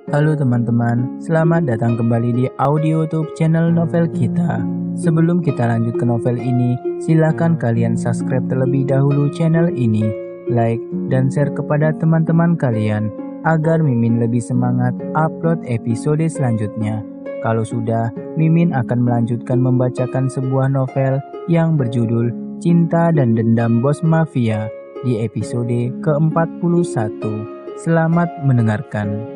Halo teman-teman, selamat datang kembali di audio YouTube channel novel kita. Sebelum kita lanjut ke novel ini, silakan kalian subscribe terlebih dahulu channel ini, like dan share kepada teman-teman kalian agar Mimin lebih semangat upload episode selanjutnya. Kalau sudah, Mimin akan melanjutkan membacakan sebuah novel yang berjudul Cinta dan Dendam Bos Mafia di episode ke-41. Selamat mendengarkan.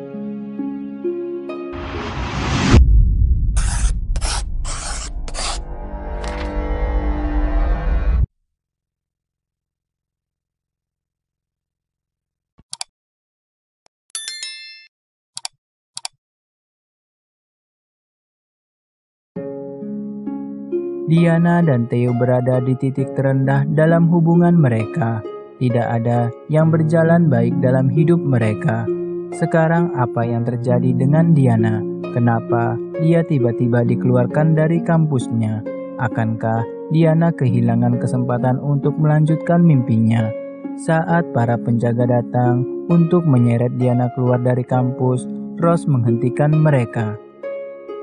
Diana dan Theo berada di titik terendah dalam hubungan mereka. Tidak ada yang berjalan baik dalam hidup mereka. Sekarang apa yang terjadi dengan Diana? Kenapa dia tiba-tiba dikeluarkan dari kampusnya? Akankah Diana kehilangan kesempatan untuk melanjutkan mimpinya? Saat para penjaga datang untuk menyeret Diana keluar dari kampus, Rose menghentikan mereka.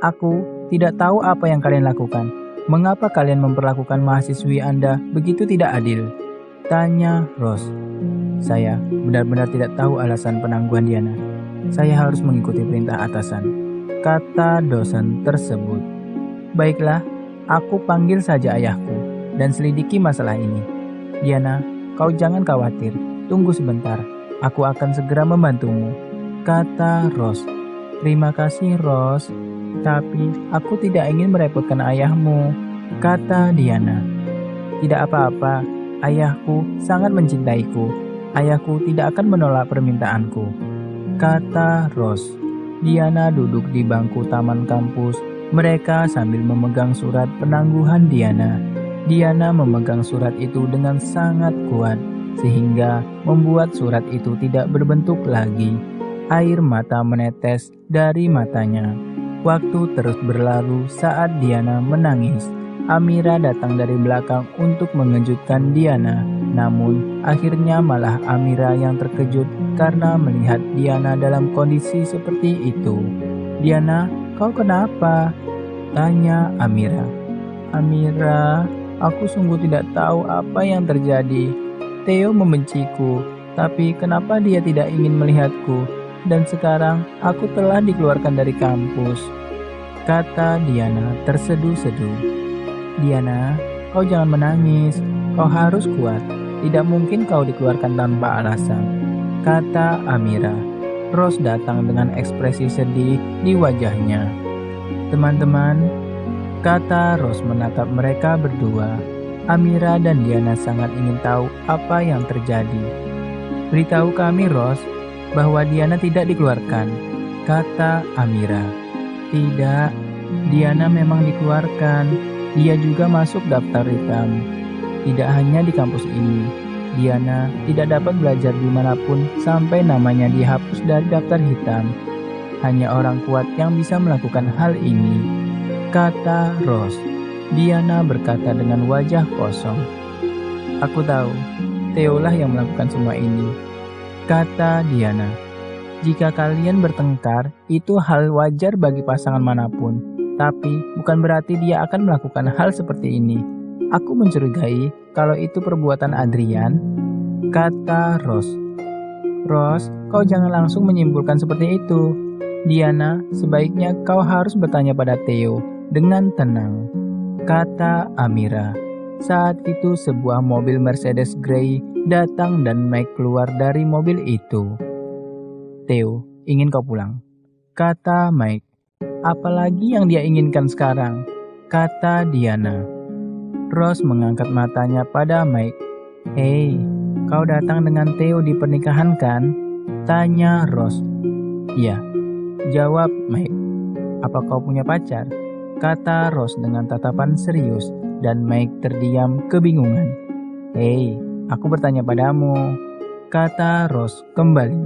Aku tidak tahu apa yang kalian lakukan. Mengapa kalian memperlakukan mahasiswi Anda begitu tidak adil? Tanya Rose. Saya benar-benar tidak tahu alasan penangguhan Diana. Saya harus mengikuti perintah atasan, kata dosen tersebut. Baiklah, aku panggil saja ayahku dan selidiki masalah ini. Diana, kau jangan khawatir. Tunggu sebentar, aku akan segera membantumu, kata Rose. Terima kasih Rose. Tapi aku tidak ingin merepotkan ayahmu, kata Diana. Tidak apa-apa, ayahku sangat mencintaiku. Ayahku tidak akan menolak permintaanku, kata Rose. Diana duduk di bangku taman kampus. Mereka sambil memegang surat penangguhan Diana. Diana memegang surat itu dengan sangat kuat, sehingga membuat surat itu tidak berbentuk lagi. Air mata menetes dari matanya. Waktu terus berlalu saat Diana menangis. Amira datang dari belakang untuk mengejutkan Diana. Namun akhirnya malah Amira yang terkejut karena melihat Diana dalam kondisi seperti itu. Diana, kau kenapa? Tanya Amira. Amira, aku sungguh tidak tahu apa yang terjadi. Theo membenciku, tapi kenapa dia tidak ingin melihatku? Dan sekarang aku telah dikeluarkan dari kampus, kata Diana terseduh-seduh. Diana, kau jangan menangis, kau harus kuat. Tidak mungkin kau dikeluarkan tanpa alasan, kata Amira. Rose datang dengan ekspresi sedih di wajahnya. Teman-teman, kata Rose menatap mereka berdua. Amira dan Diana sangat ingin tahu apa yang terjadi. Beritahu kami Rose, bahwa Diana tidak dikeluarkan, kata Amira. Tidak, Diana memang dikeluarkan. Dia juga masuk daftar hitam. Tidak hanya di kampus ini, Diana tidak dapat belajar dimanapun sampai namanya dihapus dari daftar hitam. Hanya orang kuat yang bisa melakukan hal ini, kata Rose. Diana berkata dengan wajah kosong. Aku tahu, Theo lah yang melakukan semua ini, kata Diana. Jika kalian bertengkar, itu hal wajar bagi pasangan manapun. Tapi bukan berarti dia akan melakukan hal seperti ini. Aku mencurigai kalau itu perbuatan Adrian, kata Rose. Rose, kau jangan langsung menyimpulkan seperti itu. Diana, sebaiknya kau harus bertanya pada Theo dengan tenang, kata Amira. Saat itu sebuah mobil Mercedes Grey datang dan Mike keluar dari mobil itu. Theo, ingin kau pulang, kata Mike. Apalagi yang dia inginkan sekarang, kata Diana. Rose mengangkat matanya pada Mike. Hei, kau datang dengan Theo di pernikahan kan? Tanya Rose. Iya, jawab Mike. Apa kau punya pacar? Kata Rose dengan tatapan serius. Dan Mike terdiam kebingungan. Hei, aku bertanya padamu, kata Rose kembali.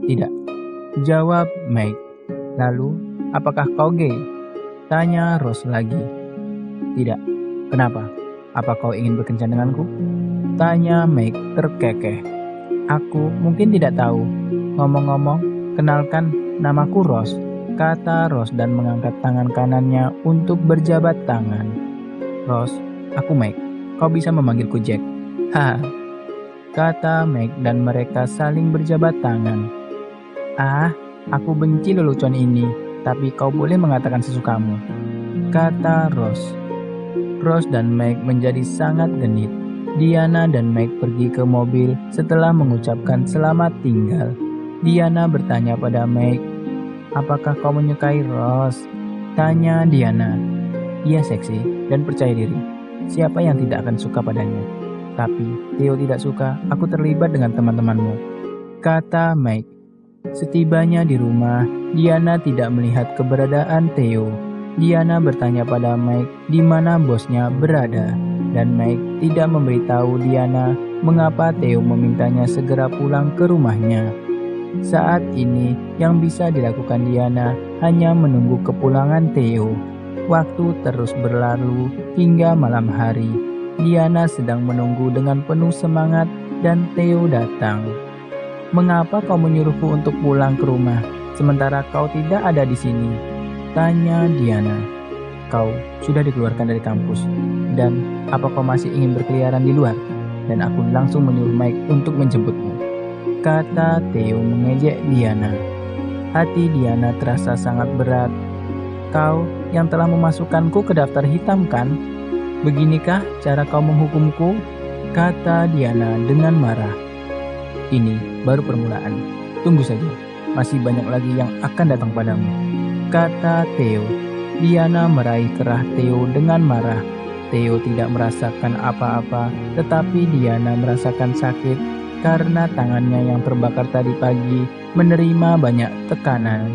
Tidak, jawab Mike. Lalu, apakah kau gay? Tanya Rose lagi. Tidak, kenapa? Apa kau ingin berkencan denganku? Tanya Mike terkekeh. Aku mungkin tidak tahu. Ngomong-ngomong, kenalkan, Namaku Ros, kata Ros dan mengangkat tangan kanannya untuk berjabat tangan. Ros, aku Mike. Kau bisa memanggilku Jack. Haha, kata Mike dan mereka saling berjabat tangan. Ah, aku benci lelucon ini, tapi kau boleh mengatakan sesukamu, kata Ros. Ros dan Mike menjadi sangat genit. Diana dan Mike pergi ke mobil setelah mengucapkan selamat tinggal. Diana bertanya pada Mike, apakah kau menyukai Ros? Tanya Diana. Ia seksi dan percaya diri. Siapa yang tidak akan suka padanya? Tapi Theo tidak suka aku terlibat dengan teman-temanmu, kata Mike. Setibanya di rumah, Diana tidak melihat keberadaan Theo. Diana bertanya pada Mike di mana bosnya berada, dan Mike tidak memberitahu Diana mengapa Theo memintanya segera pulang ke rumahnya. Saat ini yang bisa dilakukan Diana hanya menunggu kepulangan Theo. Waktu terus berlalu hingga malam hari. Diana sedang menunggu dengan penuh semangat dan Theo datang. Mengapa kau menyuruhku untuk pulang ke rumah sementara kau tidak ada di sini? Tanya Diana. Kau sudah dikeluarkan dari kampus, dan apa kau masih ingin berkeliaran di luar? Dan aku langsung menyuruh Mike untuk menjemputmu, kata Theo mengejek Diana. Hati Diana terasa sangat berat. Kau yang telah memasukkanku ke daftar hitam kan? Beginikah cara kau menghukumku? Kata Diana dengan marah. Ini baru permulaan. Tunggu saja, masih banyak lagi yang akan datang padamu, kata Theo. Diana meraih kerah Theo dengan marah. Theo tidak merasakan apa-apa, tetapi Diana merasakan sakit karena tangannya yang terbakar tadi pagi menerima banyak tekanan.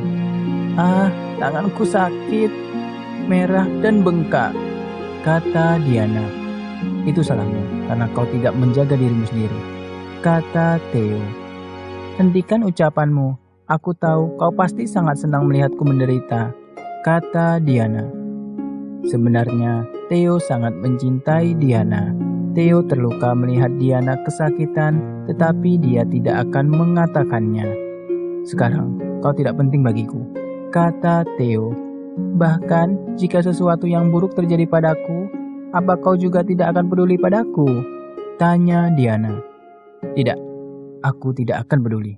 Ah, tanganku sakit, merah dan bengkak, kata Diana. Itu salahmu karena kau tidak menjaga dirimu sendiri, kata Theo. Hentikan ucapanmu, aku tahu kau pasti sangat senang melihatku menderita, kata Diana. Sebenarnya Theo sangat mencintai Diana. Theo terluka melihat Diana kesakitan, tetapi dia tidak akan mengatakannya. Sekarang kau tidak penting bagiku, kata Theo. Bahkan jika sesuatu yang buruk terjadi padaku, apa kau juga tidak akan peduli padaku? Tanya Diana. Tidak, aku tidak akan peduli,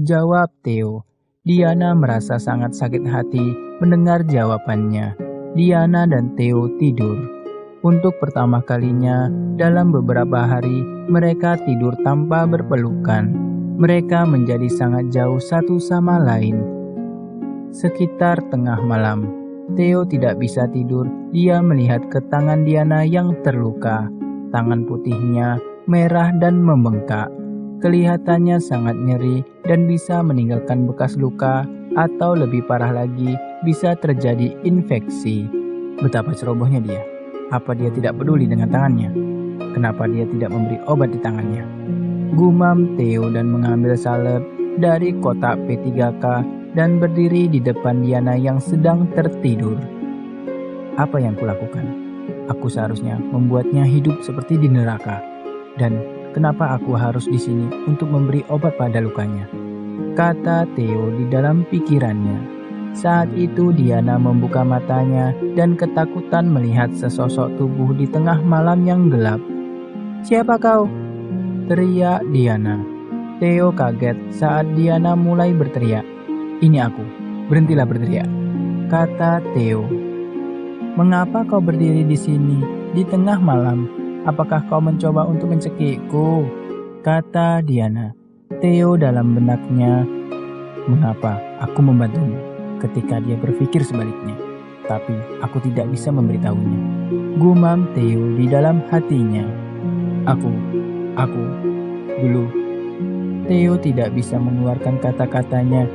jawab Theo. Diana merasa sangat sakit hati mendengar jawabannya. Diana dan Theo tidur. Untuk pertama kalinya dalam beberapa hari, mereka tidur tanpa berpelukan. Mereka menjadi sangat jauh satu sama lain. Sekitar tengah malam, Theo tidak bisa tidur. Dia melihat ke tangan Diana yang terluka. Tangan putihnya merah dan membengkak. Kelihatannya sangat nyeri dan bisa meninggalkan bekas luka, atau lebih parah lagi, bisa terjadi infeksi. Betapa cerobohnya dia. Apa dia tidak peduli dengan tangannya? Kenapa dia tidak memberi obat di tangannya? Gumam Theo dan mengambil salep dari kotak P3K dan berdiri di depan Diana yang sedang tertidur. Apa yang kulakukan? Aku seharusnya membuatnya hidup seperti di neraka. Dan kenapa aku harus di sini untuk memberi obat pada lukanya? Kata Theo di dalam pikirannya. Saat itu Diana membuka matanya dan ketakutan melihat sesosok tubuh di tengah malam yang gelap. Siapa kau? Teriak Diana. Theo kaget saat Diana mulai berteriak. Ini aku, berhentilah berteriak, kata Theo. Mengapa kau berdiri di sini di tengah malam? Apakah kau mencoba untuk mencekikku? Kata Diana. Theo dalam benaknya, mengapa aku membantumu? Ketika dia berpikir sebaliknya, tapi aku tidak bisa memberitahunya. Gumam Theo di dalam hatinya. Aku, dulu. Theo tidak bisa mengeluarkan kata-katanya,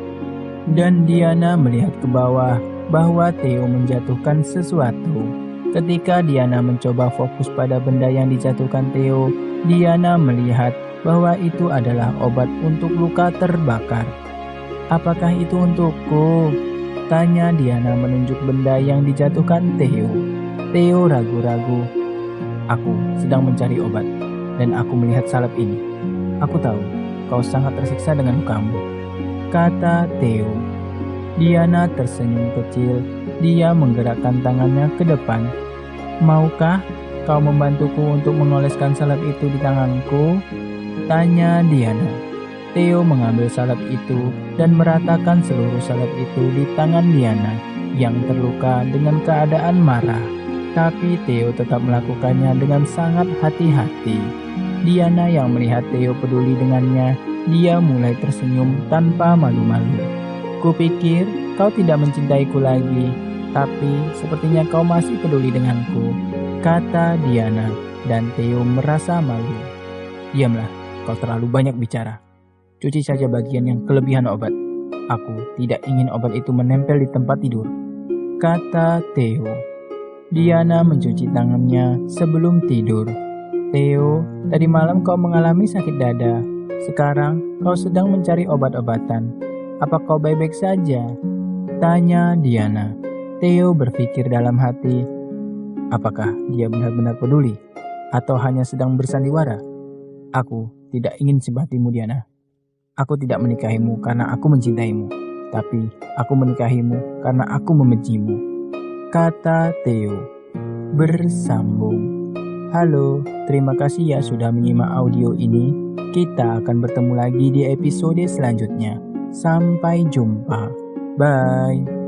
dan Diana melihat ke bawah bahwa Theo menjatuhkan sesuatu. Ketika Diana mencoba fokus pada benda yang dijatuhkan Theo, Diana melihat bahwa itu adalah obat untuk luka terbakar. Apakah itu untukku? Tanya Diana menunjuk benda yang dijatuhkan Theo. Theo ragu-ragu. Aku sedang mencari obat, dan aku melihat salep ini. Aku tahu kau sangat tersiksa dengan lukamu, kata Theo. Diana tersenyum kecil. Dia menggerakkan tangannya ke depan. Maukah kau membantuku untuk mengoleskan salep itu di tanganku? Tanya Diana. Theo mengambil salep itu dan meratakan seluruh salep itu di tangan Diana yang terluka dengan keadaan marah. Tapi Theo tetap melakukannya dengan sangat hati-hati. Diana yang melihat Theo peduli dengannya, dia mulai tersenyum tanpa malu-malu. Kupikir kau tidak mencintaiku lagi, tapi sepertinya kau masih peduli denganku, kata Diana, dan Theo merasa malu. Diamlah, kau terlalu banyak bicara. Cuci saja bagian yang kelebihan obat. Aku tidak ingin obat itu menempel di tempat tidur, kata Theo. Diana mencuci tangannya sebelum tidur. Theo, tadi malam kau mengalami sakit dada. Sekarang kau sedang mencari obat-obatan. Apa kau baik-baik saja? Tanya Diana. Theo berpikir dalam hati, apakah dia benar-benar peduli? Atau hanya sedang bersandiwara? Aku tidak ingin simpatimu, Diana. Aku tidak menikahimu karena aku mencintaimu. Tapi aku menikahimu karena aku membencimu, kata Theo. Bersambung. Halo, terima kasih ya sudah menyimak audio ini. Kita akan bertemu lagi di episode selanjutnya. Sampai jumpa. Bye.